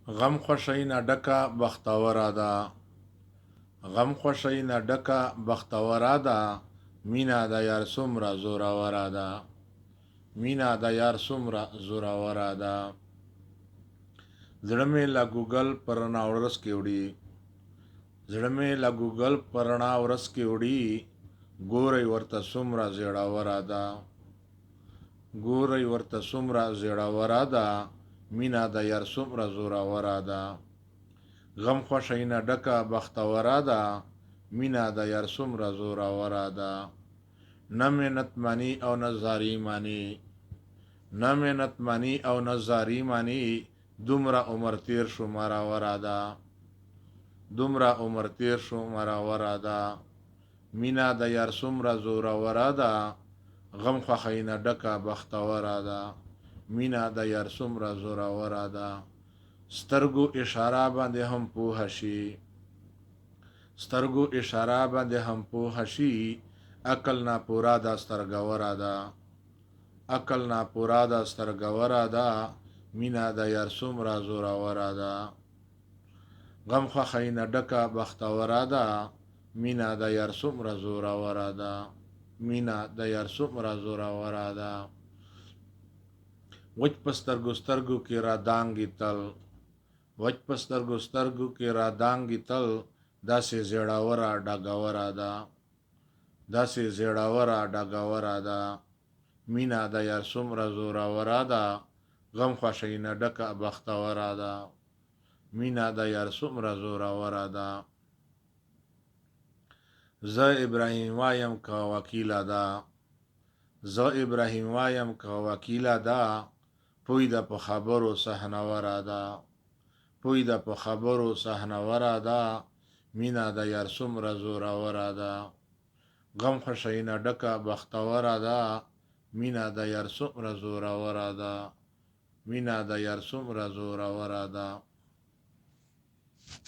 غم خوشی نه ډکه بختوره ده، غم خوشی نه ډکه بختوره ده، مینا د یار څومره زوروره ده، مینا د یار څومره زوروره ده. زړه مې له ګوګل پر رڼا ورځ کې وړي، زړه مې له ګوګل پر رڼا ورځ کې وړي، ګورئ ورته څومره زړوره ده، ګورئ ورته څومره زړوره ده، مینا د یار څومره زوروره ده. غم خوشی نه ډکه بختوره ده، مینا د یار څومره زوروره ده. نه منت منی او نه زاری منی، نه منت منی او نه زاری منی، دومره عمر تیر شو مروره ده، دومره عمر تیر شو مروره ده. مینا د یار څومره زوروره ده، غم خوښۍ نه ډکه بختوره ده، مینا د یار څومره زوروره ده. سترګو اشاره باندې هم پوه شي، سترګو اشاره باندې هم پوه شي، عقل نه پورا ده سترګوره ده، عقل نه پورا ده سترګوره ده، مینا د یار څومره زوروره ده. غم خوښۍ نه ډکه بختوره ده، مینا د یار څومره زوروره ده، مینا د یار څومره زوروره ده. وچ په سترګو سترګو کې را دانګي تل، وچ په سترګو سترګو کې را دانګي تل، داسې زړوره ډګوره ده، داسې زړوره ډګوره ده، مینا د یار څومره زوروره ده، غم خوښۍ نه ډکه بختوره ده، مینا د یار څومره زوروره ده. زه ابراهیم وایم که وکیله ده، زه ابراهیم وایم که وکیله ده، پوی ده په خبرو صحنوره ده، پوی ده په خبرو صحنوره ده، مینا د یار څومره زوروره ده. غم خوښۍ نه ډکه بختوره ده، مینا د یار څومره زوروره ده، مینا د یار څومره زوروره ده.